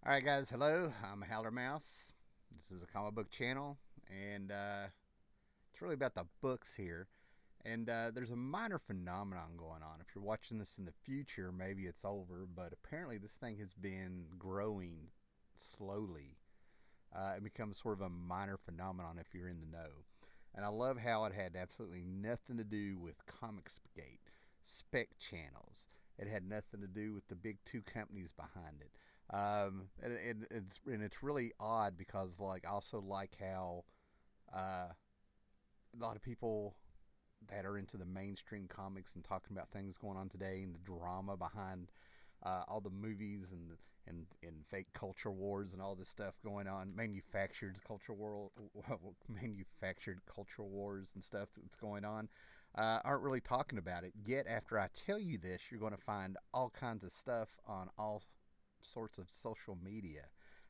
All right, guys. Hello. I'm Howler Mouse. This is a comic book channel, and it's really about the books here. And there's a minor phenomenon going on. If you're watching this in the future, maybe it's over, but apparently this thing has been growing slowly. It becomes sort of a minor phenomenon if you're in the know. And I love how it had absolutely nothing to do with Comicsgate, spec channels. It had nothing to do with the big two companies behind it. And it's really odd because I also like how a lot of people that are into the mainstream comics and talking about things going on today and the drama behind all the movies and fake culture wars and all this stuff going on, manufactured culture wars and stuff that's going on, aren't really talking about it. Yet after I tell you this, you're going to find all kinds of stuff on all sorts of social media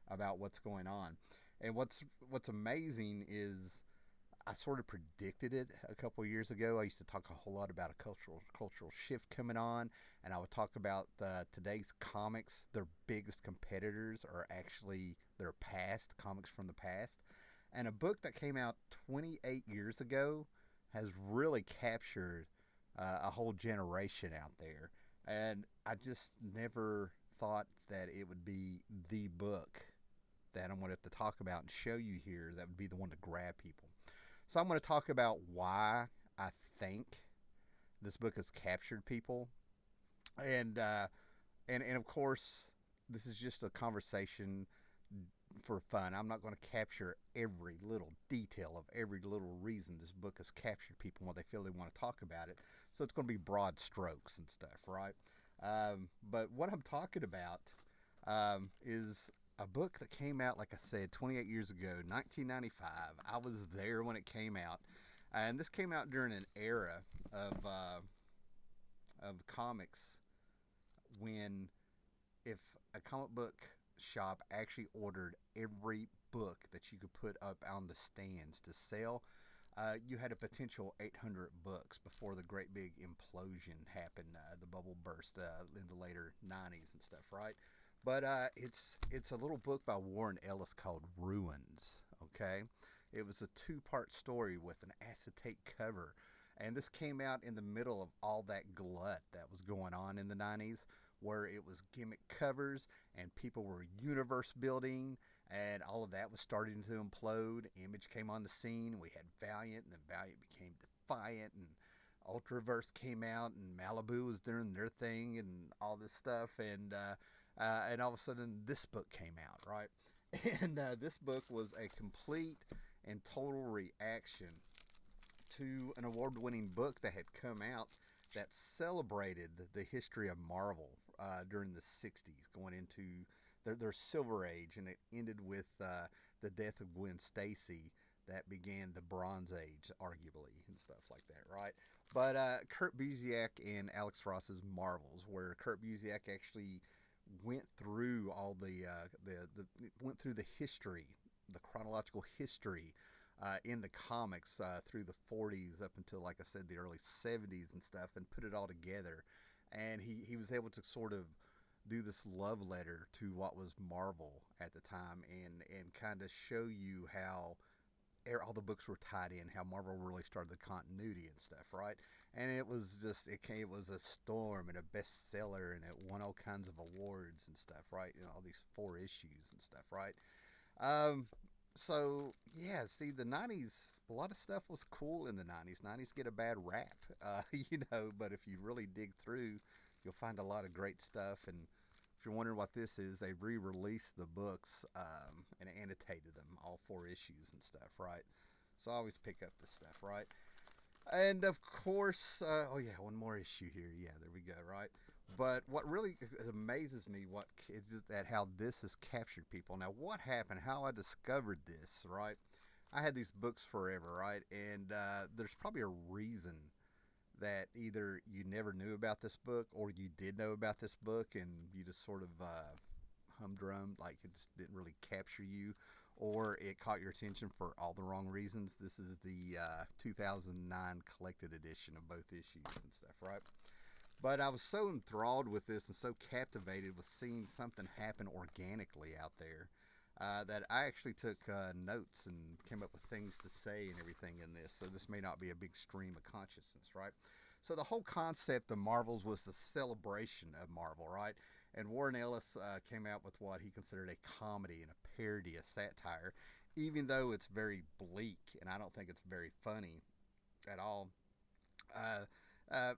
about what's going on. And what's amazing is I sort of predicted it a couple of years ago. I used to talk a whole lot about a cultural shift coming on, and I would talk about today's comics. Their biggest competitors are actually their past comics from the past, and a book that came out 28 years ago has really captured a whole generation out there. And I just never thought that it would be the book that I'm going to have to talk about and show you here that would be the one to grab people. So I'm going to talk about why I think this book has captured people, and and of course this is just a conversation for fun. I'm not going to capture every little detail of every little reason this book has captured people and what they feel they want to talk about it. So it's going to be broad strokes and stuff, right? But what I'm talking about is a book that came out, like I said, 28 years ago, 1995. I was there when it came out, and this came out during an era of comics when if a comic book shop actually ordered every book that you could put up on the stands to sell, you had a potential 800 books before the great big implosion happened, the bubble burst in the later 90s and stuff, right? But it's a little book by Warren Ellis called Ruins. Okay, it was a two-part story with an acetate cover, and this came out in the middle of all that glut that was going on in the 90s, where it was gimmick covers and people were universe building, and all of that was starting to implode. Image came on the scene. We had Valiant, and then Valiant became Defiant, and Ultraverse came out, and Malibu was doing their thing, and all this stuff, and all of a sudden this book came out, right? And this book was a complete and total reaction to an award-winning book that had come out that celebrated the history of Marvel during the 60s, going into their silver age, and it ended with the death of Gwen Stacy that began the Bronze Age, arguably, and stuff like that, right? But Kurt Busiek and Alex Ross's Marvels, where Kurt Busiek actually went through all the went through the history, the chronological history in the comics through the 40s up until, like I said, the early 70s and stuff, and put it all together. And he was able to sort of do this love letter to what was Marvel at the time, and kind of show you how all the books were tied in, how Marvel really started the continuity and stuff, right? And it was just it was a storm and a bestseller, and it won all kinds of awards and stuff, right? You know, all these 4 issues and stuff, right? Um, so yeah, see, the '90s, a lot of stuff was cool in the '90s. '90s get a bad rap, but if you really dig through, you'll find a lot of great stuff. And if you're wondering what this is, they re-released the books and annotated them, all 4 issues and stuff, right? So I always pick up this stuff, right? And of course, oh yeah, one more issue here. Yeah, there we go, right? But what really amazes me what is that how this has captured people. Now, what happened? How I discovered this, right? I had these books forever, right? And there's probably a reason that either you never knew about this book or you did know about this book and you just sort of humdrum, like it just didn't really capture you, or it caught your attention for all the wrong reasons. This is the 2009 collected edition of both issues and stuff, right? But I was so enthralled with this and so captivated with seeing something happen organically out there that I actually took notes and came up with things to say and everything in this. So this may not be a big stream of consciousness, right? So the whole concept of Marvels was the celebration of Marvel, right? And Warren Ellis came out with what he considered a comedy and a parody, a satire, even though it's very bleak and I don't think it's very funny at all. Uh, uh,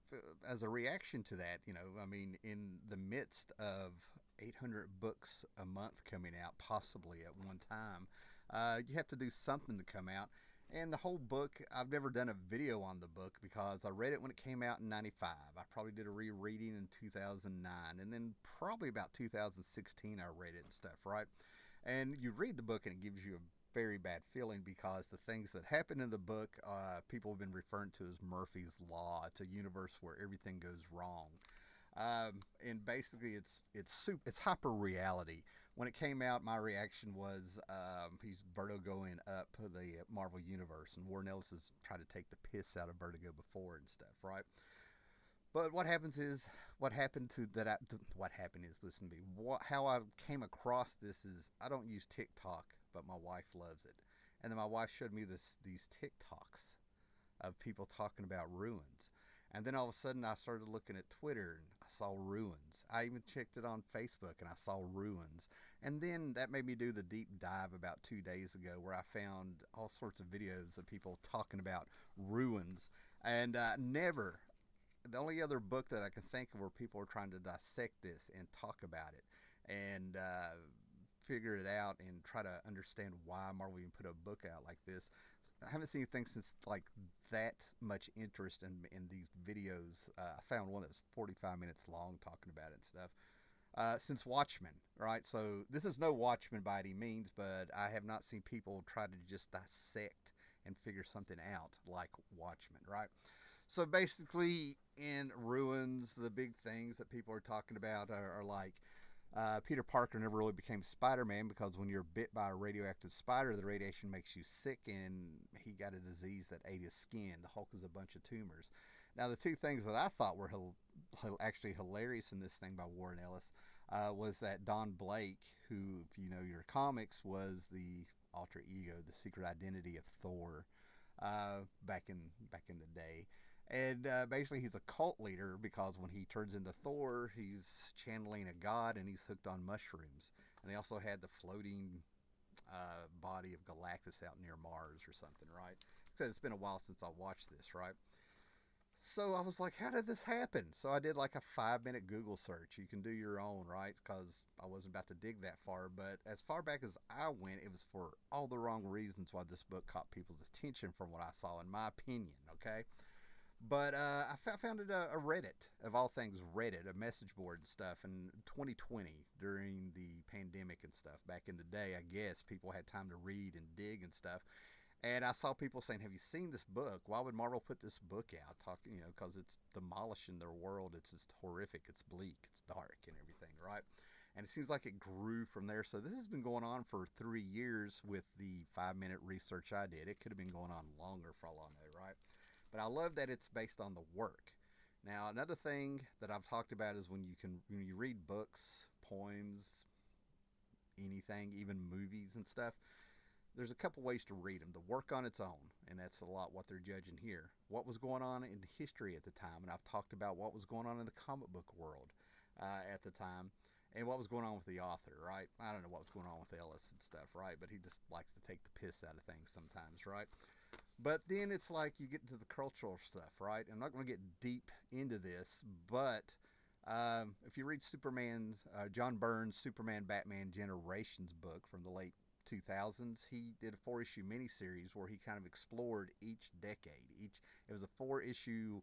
as a reaction to that, I mean, in the midst of 800 books a month coming out, possibly at one time, you have to do something to come out. And the whole book, I've never done a video on the book because I read it when it came out in 95. I probably did a rereading in 2009. And then probably about 2016, I read it and stuff, right? And you read the book and it gives you a very bad feeling because the things that happen in the book, people have been referring to as Murphy's Law. It's a universe where everything goes wrong. And basically, it's hyper reality. When it came out, my reaction was he's Vertigoing up the Marvel universe, and Warren Ellis has tried to take the piss out of Vertigo before and stuff, right? But what happened to that? What happened is, listen to me. How I came across this is I don't use TikTok, but my wife loves it, and then my wife showed me these TikToks of people talking about ruins. And then all of a sudden, I started looking at Twitter and I saw ruins. I even checked it on Facebook and I saw ruins. And then that made me do the deep dive about 2 days ago where I found all sorts of videos of people talking about ruins. And never, the only other book that I can think of where people are trying to dissect this and talk about it and figure it out and try to understand why Marvel even put a book out like this. I haven't seen anything since like that much interest in these videos. I found one that was 45 minutes long talking about it and stuff. Since Watchmen, right? So this is no Watchmen by any means, but I have not seen people try to just dissect and figure something out like Watchmen, right? So basically, in Ruins, the big things that people are talking about are like Peter Parker never really became Spider-Man because when you're bit by a radioactive spider, the radiation makes you sick, and he got a disease that ate his skin. The Hulk is a bunch of tumors. Now, the two things that I thought were actually hilarious in this thing by Warren Ellis was that Don Blake, who, if you know your comics, was the alter ego, the secret identity of Thor back in the day. And basically, he's a cult leader because when he turns into Thor, he's channeling a god and he's hooked on mushrooms. And they also had the floating body of Galactus out near Mars or something, right? Because it's been a while since I watched this, right? So I was like, how did this happen? So I did like a 5 minute Google search. You can do your own, right? Because I wasn't about to dig that far. But as far back as I went, it was for all the wrong reasons why this book caught people's attention from what I saw, in my opinion, okay? But I found it a Reddit, of all things, Reddit, a message board and stuff. In 2020, during the pandemic and stuff, back in the day, I guess people had time to read and dig and stuff. And I saw people saying, "Have you seen this book? Why would Marvel put this book out?" Talking, because it's demolishing their world. It's just horrific. It's bleak. It's dark and everything, right? And it seems like it grew from there. So this has been going on for 3 years with the 5 minute research I did. It could have been going on longer for all I know, right? But I love that it's based on the work. Now, another thing that I've talked about is when you read books, poems, anything, even movies and stuff, there's a couple ways to read them. The work on its own, and that's a lot what they're judging here. What was going on in history at the time, and I've talked about what was going on in the comic book world at the time, and what was going on with the author, right? I don't know what was going on with Ellis and stuff, right? But he just likes to take the piss out of things sometimes, right? But then it's like you get into the cultural stuff, right? I'm not going to get deep into this, but if you read John Byrne's Superman Batman Generations book from the late 2000s, he did a 4 issue miniseries where he kind of explored each decade. It was a 4 issue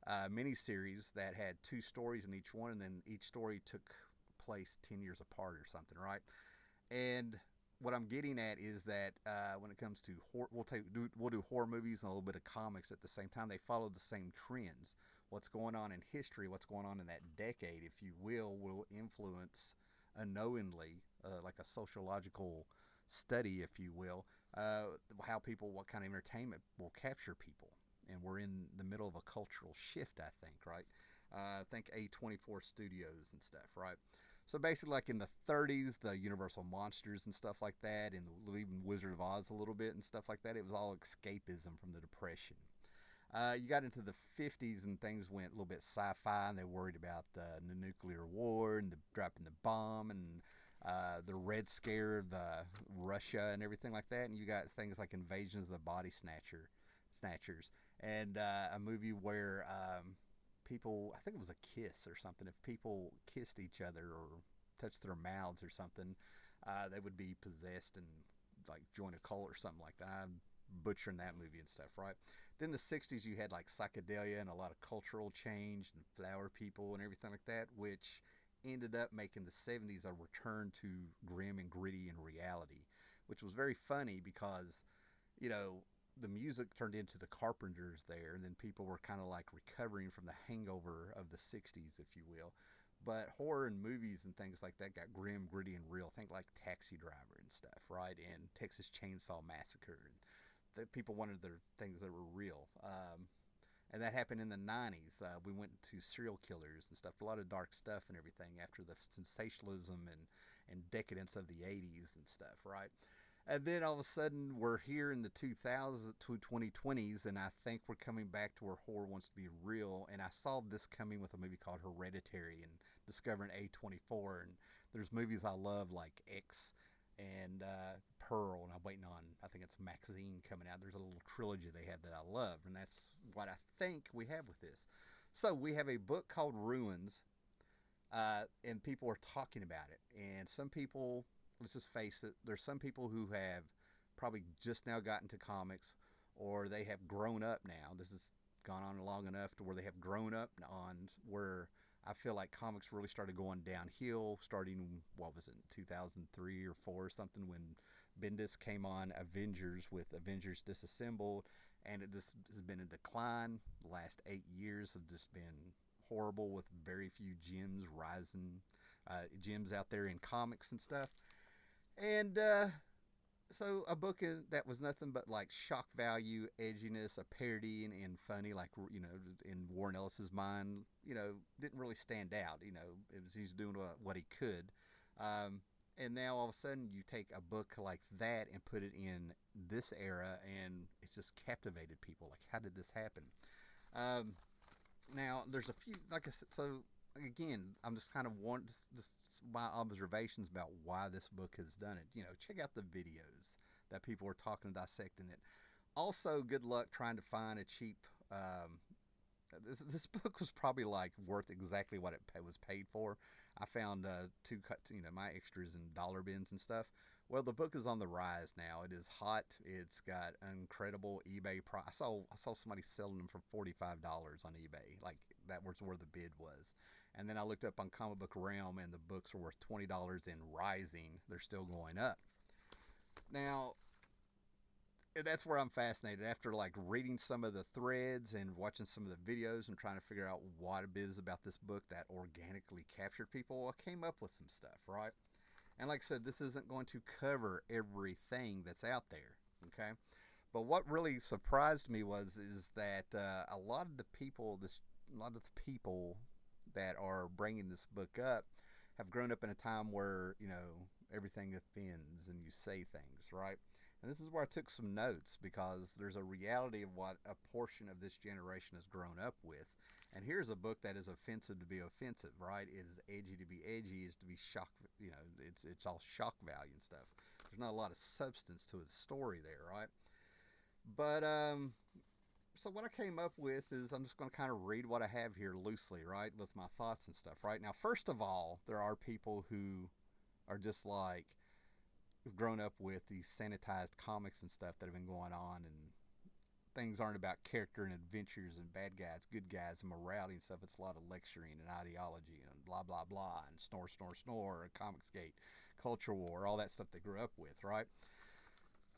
miniseries that had 2 stories in each one, and then each story took place 10 years apart or something, right? And what I'm getting at is that when it comes to we'll do horror movies and a little bit of comics at the same time. They follow the same trends. What's going on in history, what's going on in that decade, if you will influence unknowingly, like a sociological study, if you will, what kind of entertainment will capture people. And we're in the middle of a cultural shift, I think, right? I think A24 Studios and stuff, right? So basically, like in the 30s, the Universal Monsters and stuff like that, and even Wizard of Oz a little bit and stuff like that, it was all escapism from the Depression. You got into the 50s and things went a little bit sci-fi, and they worried about the nuclear war and the dropping the bomb and the Red Scare of Russia and everything like that. And you got things like Invasions of the Body Snatchers, and a movie where people, I think it was a kiss or something. If people kissed each other or touched their mouths or something, they would be possessed and like join a cult or something like that. I'm butchering that movie and stuff, right? Then the 60s, you had like psychedelia and a lot of cultural change and flower people and everything like that, which ended up making the 70s a return to grim and gritty and reality, which was very funny because, you know, the music turned into the Carpenters there, and then people were kind of like recovering from the hangover of the 60s, if you will. But horror and movies and things like that got grim, gritty, and real. Think like Taxi Driver and stuff, right? And Texas Chainsaw Massacre. And that people wanted their things that were real. And that happened in the 90s. We went to serial killers and stuff, a lot of dark stuff and everything after the sensationalism and decadence of the 80s and stuff, right? And then all of a sudden, we're here in the 2020s, and I think we're coming back to where horror wants to be real. And I saw this coming with a movie called Hereditary and discovering A24. And there's movies I love like X and Pearl, and I'm waiting on, I think it's Maxine coming out. There's a little trilogy they have that I love, and that's what I think we have with this. So we have a book called Ruins, and people are talking about it. And some people, let's just face it, there's some people who have probably just now gotten to comics, or they have grown up now. This has gone on long enough to where they have grown up on where I feel like comics really started going downhill starting, what was it, 2003 or 4 or something, when Bendis came on Avengers with Avengers Disassembled, and it just has been in decline. The last 8 years have just been horrible with very few gems rising, gems out there in comics and stuff. And so a book that was nothing but like shock value, edginess, a parody, and funny, like, you know, in Warren Ellis's mind, you know, didn't really stand out. You know, it was he's doing what he could. And now all of a sudden you take a book like that and put it in this era, and it's just captivated people. Like, how did this happen? Now there's a few, like I said, so again, I'm just kind of just my observations about why this book has done it. You know, check out the videos that people are talking and dissecting it. Also, good luck trying to find a cheap. This book was probably like worth exactly what it was paid for. I found two cuts, you know, my extras in dollar bins and stuff. Well, the book is on the rise now. It is hot. It's got incredible eBay price. I saw somebody selling them for $45 on eBay. Like, that was where the bid was. And then I looked up on Comic Book Realm, and the books are worth $20 and rising. They're still going up. Now, that's where I'm fascinated. After like reading some of the threads and watching some of the videos and trying to figure out what it is about this book that organically captured people, I came up with some stuff, right? And like I said, this isn't going to cover everything that's out there, okay? But what really surprised me is that a lot of the people that are bringing this book up have grown up in a time where, you know, everything offends and you say things, right? And this is where I took some notes, because there's a reality of what a portion of this generation has grown up with. And here's a book that is offensive to be offensive, right? It is edgy to be edgy, is to be shock, you know, it's all shock value and stuff. There's not a lot of substance to the story there, right? But so what I came up with is, I'm just going to kind of read what I have here loosely, right, with my thoughts and stuff, right? Now, first of all, there are people who are just like, who've grown up with these sanitized comics and stuff that have been going on, and things aren't about character and adventures and bad guys, good guys, and morality and stuff. It's a lot of lecturing and ideology and blah, blah, blah, and snore, snore, snore, and Comicsgate, Culture War, all that stuff they grew up with, right?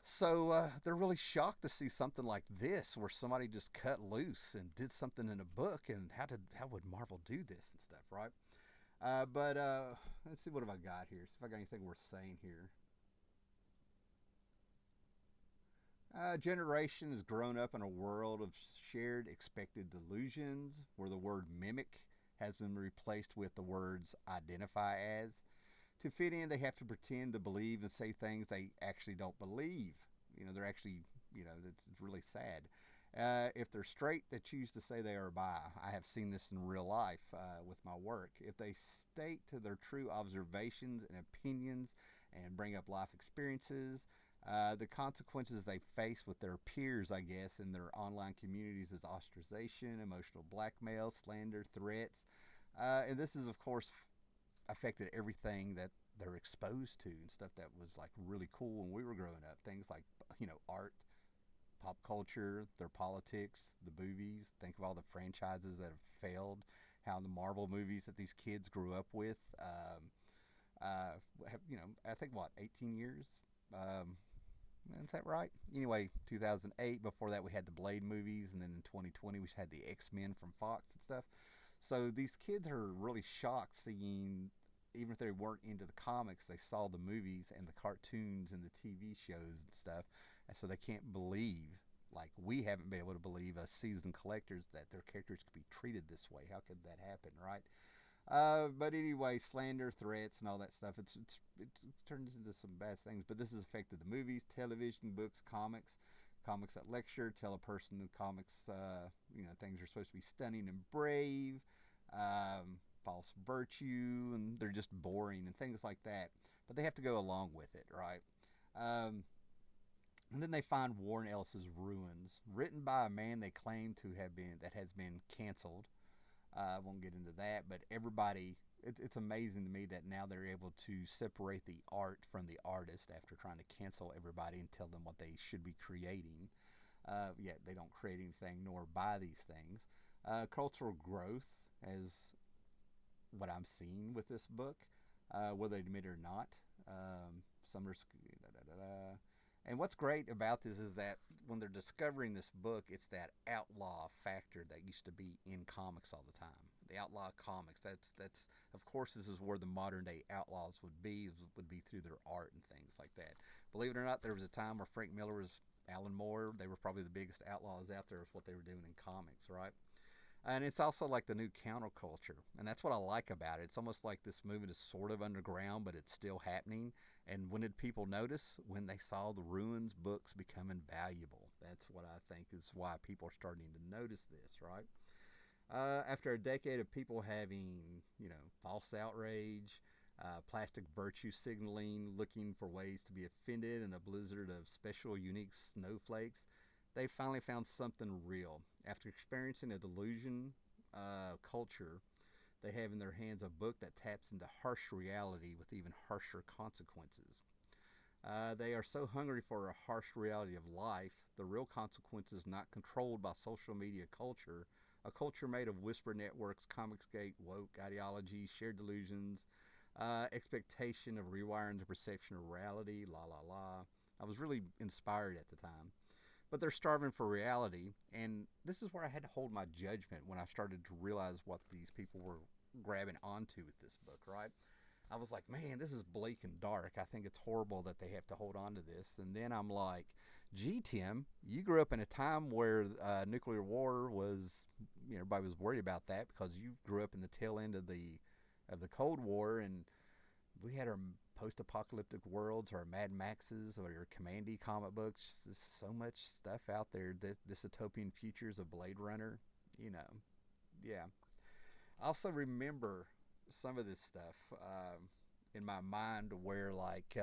So they're really shocked to see something like this, where somebody just cut loose and did something in a book, and how would Marvel do this and stuff, right? But let's see, what have I got here? See if I got anything worth saying here. Generation has grown up in a world of shared expected delusions, where the word mimic has been replaced with the words identify as. To fit in, they have to pretend to believe and say things they actually don't believe. They're actually, it's really sad. If they're straight, they choose to say they are bi. I have seen this in real life with my work. If they state to their true observations and opinions and bring up life experiences, the consequences they face with their peers, I guess, in their online communities is ostracization, emotional blackmail, slander, threats. And this is, of course, affected everything that they're exposed to and stuff that was like really cool when we were growing up. Things like, art, pop culture, their politics, the movies. Think of all the franchises that have failed. How the Marvel movies that these kids grew up with, I think 18 years. Is that right? Anyway, 2008. Before that, we had the Blade movies, and then in 2020, we had the X-Men from Fox and stuff. So these kids are really shocked seeing, even if they weren't into the comics, they saw the movies and the cartoons and the TV shows and stuff, and so they can't believe, like we haven't been able to believe as seasoned collectors, that their characters could be treated this way. How could that happen, right? But anyway, slander, threats, and all that stuff, it turns into some bad things. But this has affected the movies, television, books, comics that lecture, tell a person in comics, things are supposed to be stunning and brave, false virtue, and they're just boring and things like that. But they have to go along with it, right? And then they find Warren Ellis's Ruins, written by a man they claim to have been, that has been canceled. I won't get into that, but everybody, it's amazing to me that now they're able to separate the art from the artist after trying to cancel everybody and tell them what they should be creating. Yet they don't create anything nor buy these things. Cultural growth, as what I'm seeing with this book, whether they admit it or not. Some are. And what's great about this is that when they're discovering this book, it's that outlaw factor that used to be in comics all the time. The outlaw comics. That's of course, this is where the modern day outlaws would be through their art and things like that. Believe it or not, there was a time where Frank Miller was Alan Moore. They were probably the biggest outlaws out there with what they were doing in comics, right? And it's also like the new counterculture. And that's what I like about it. It's almost like this movement is sort of underground, but it's still happening. And when did people notice? When they saw the Ruins books becoming valuable. That's what I think is why people are starting to notice this, right? After a decade of people having, false outrage, plastic virtue signaling, looking for ways to be offended in a blizzard of special, unique snowflakes, they finally found something real. After experiencing a delusion culture, they have in their hands a book that taps into harsh reality with even harsher consequences. They are so hungry for a harsh reality of life, the real consequences not controlled by social media culture, a culture made of whisper networks, comicsgate, woke ideology, shared delusions, expectation of rewiring the perception of reality, la la la. I was really inspired at the time. But they're starving for reality, and this is where I had to hold my judgment when I started to realize what these people were grabbing onto with this book, right? I was like, man, this is bleak and dark. I think it's horrible that they have to hold on to this. And then I'm like, gee, Tim, you grew up in a time where nuclear war was, everybody was worried about that because you grew up in the tail end of the Cold War, and we had our post-apocalyptic worlds, or Mad Maxes, or your Commandy comic books. There's so much stuff out there. Dystopian futures of Blade Runner, yeah. I also remember some of this stuff in my mind where, like,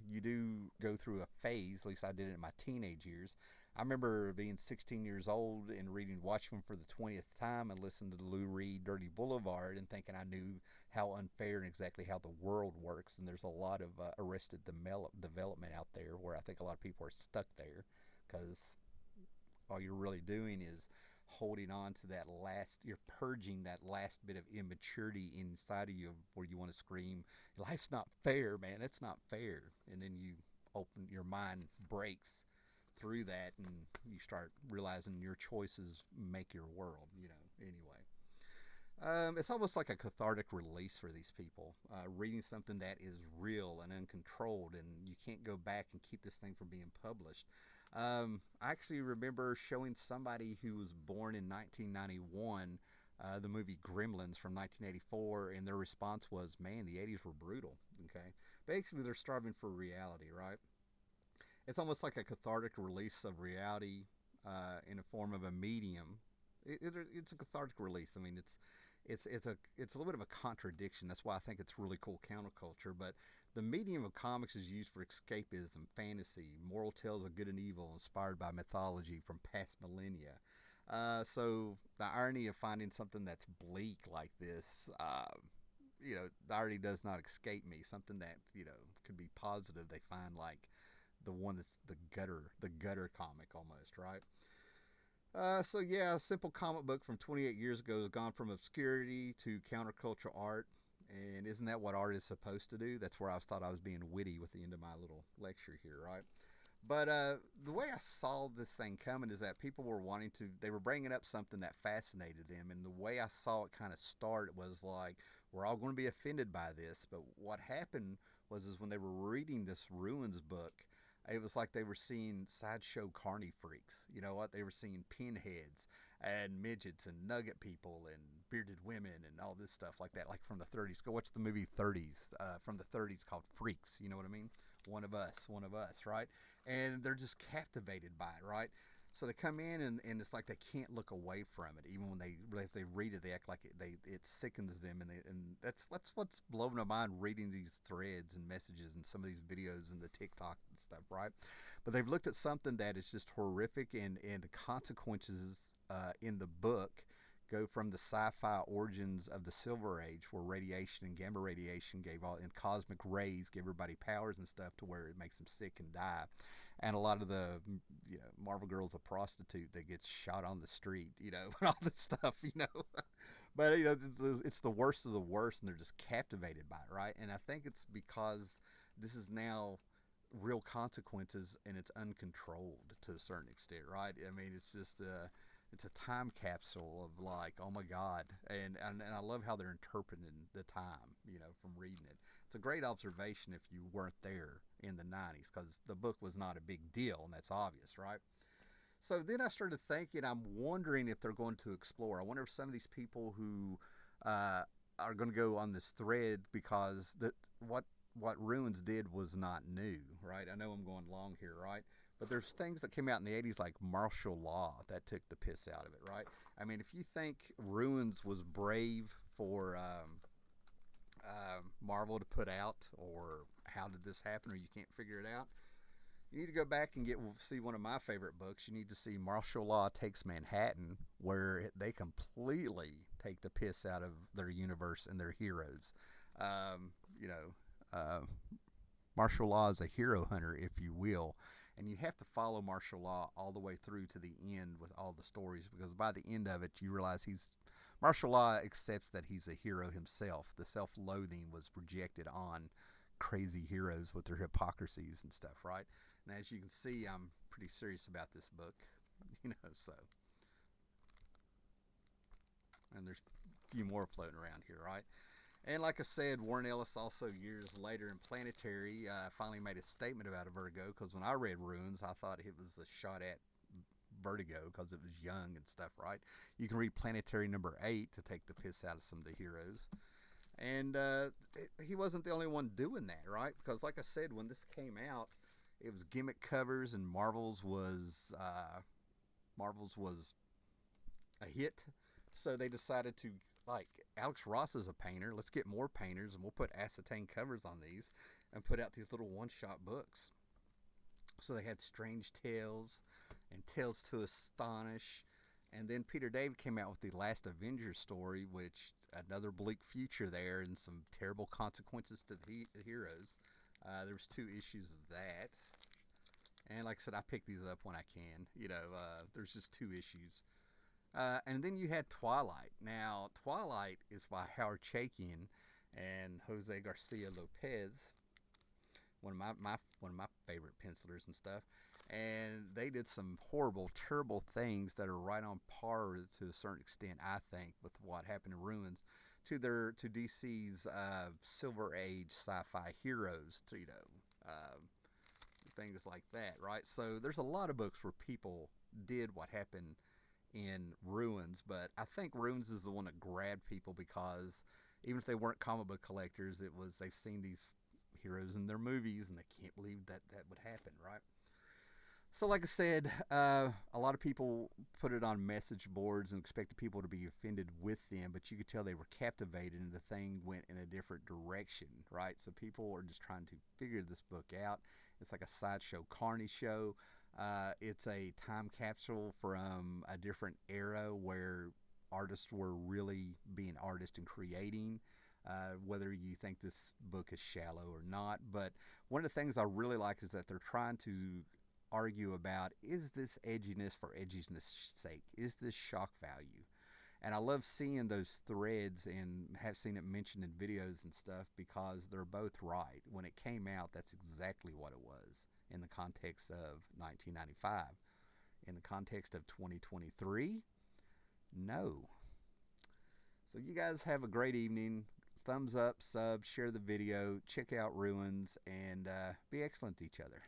you do go through a phase. At least I did it in my teenage years. I remember being 16 years old and reading Watchmen for the 20th time and listening to Lou Reed, Dirty Boulevard, and thinking I knew how unfair and exactly how the world works. And there's a lot of arrested development out there where I think a lot of people are stuck there because all you're really doing is holding on to that last, you're purging that last bit of immaturity inside of you where you want to scream, life's not fair, man, it's not fair. And then you open, your mind breaks through that, and you start realizing your choices make your world, anyway. It's almost like a cathartic release for these people, reading something that is real and uncontrolled, and you can't go back and keep this thing from being published. I actually remember showing somebody who was born in 1991 the movie Gremlins from 1984, and their response was, "Man, the '80s were brutal." Okay, basically they're starving for reality, right? It's almost like a cathartic release of reality in a form of a medium. It's a cathartic release. I mean, it's a little bit of a contradiction. That's why I think it's really cool counterculture. But the medium of comics is used for escapism, fantasy, moral tales of good and evil, inspired by mythology from past millennia. So the irony of finding something that's bleak like this, the irony does not escape me. Something that could be positive, they find like the one that's the gutter comic almost, right? So yeah, a simple comic book from 28 years ago has gone from obscurity to counterculture art. And isn't that what art is supposed to do? That's where thought I was being witty with the end of my little lecture here, right? But the way I saw this thing coming is that people were they were bringing up something that fascinated them. And the way I saw it kind of start was like, we're all going to be offended by this. But what happened is when they were reading this Ruins book, it was like they were seeing sideshow carny freaks. You know what? They were seeing pinheads and midgets and nugget people and bearded women and all this stuff like that, like from the 30s. Go watch the movie 30s from the 30s called Freaks. You know what I mean? One of us, right? And they're just captivated by it, right? So they come in and it's like they can't look away from it. Even when if they read it, they act like it sickens them, and that's what's blowing my mind reading these threads and messages and some of these videos and the TikTok and stuff, right? But they've looked at something that is just horrific, and the consequences in the book go from the sci-fi origins of the Silver Age, where radiation and gamma radiation and cosmic rays gave everybody powers and stuff, to where it makes them sick and die. And a lot of the Marvel Girl's a prostitute that gets shot on the street, and all this stuff, But it's the worst of the worst, and they're just captivated by it, right? And I think it's because this is now real consequences, and it's uncontrolled to a certain extent, right? I mean, it's just it's a time capsule of like, oh my God, and I love how they're interpreting the time, from reading it. It's a great observation if you weren't there in the 90s, because the book was not a big deal, and that's obvious, right? So then I started thinking, I'm wondering if they're going to explore. I wonder if some of these people who are going to go on this thread, because what Ruins did was not new, right? I know I'm going long here, right? But there's things that came out in the 80s like martial law that took the piss out of it, right? I mean, if you think Ruins was brave for Marvel to put out, or how did this happen, or you can't figure it out, you need to go back and see one of my favorite books. You need to see Martial Law Takes Manhattan, where they completely take the piss out of their universe and their heroes. Martial Law is a hero hunter, if you will. And you have to follow Martial Law all the way through to the end with all the stories, because by the end of it, you realize Martial Law accepts that he's a hero himself. The self-loathing was projected on crazy heroes with their hypocrisies and stuff, right? And as you can see, I'm pretty serious about this book, so. And there's a few more floating around here, right? And like I said, Warren Ellis also years later in Planetary finally made a statement about Vertigo, because when I read Ruins, I thought it was a shot at Vertigo because it was young and stuff, right? You can read Planetary number 8 to take the piss out of some of the heroes. And he wasn't the only one doing that, right? Because like I said, when this came out, it was gimmick covers, and Marvel's was a hit. So they decided to, like, Alex Ross is a painter. Let's get more painters, and we'll put acetane covers on these and put out these little one-shot books. So they had Strange Tales and Tales to Astonish. And then Peter David came out with the Last Avengers story, which another bleak future there and some terrible consequences to the heroes. There was 2 issues of that. And like I said, I pick these up when I can. There's just 2 issues. And then you had Twilight. Now, Twilight is by Howard Chaykin and Jose Garcia Lopez, one of my favorite pencilers and stuff. And they did some horrible, terrible things that are right on par to a certain extent, I think, with what happened in Ruins to DC's Silver Age sci-fi heroes, things like that, right? So there's a lot of books where people did what happened in Ruins, but I think Ruins is the one that grabbed people because even if they weren't comic book collectors, it was they've seen these heroes in their movies and they can't believe that that would happen, right? So, like I said, a lot of people put it on message boards and expected people to be offended with them, but you could tell they were captivated and the thing went in a different direction, right? So, people are just trying to figure this book out. It's like a sideshow Carney show. It's a time capsule from a different era where artists were really being artists and creating. Whether you think this book is shallow or not, but one of the things I really like is that they're trying to argue about, is this edginess for edginess sake? Is this shock value? And I love seeing those threads and have seen it mentioned in videos and stuff because they're both right. When it came out, that's exactly what it was in the context of 1995. In the context of 2023, no. So you guys have a great evening. Thumbs up, sub, share the video, check out Ruins, and be excellent to each other.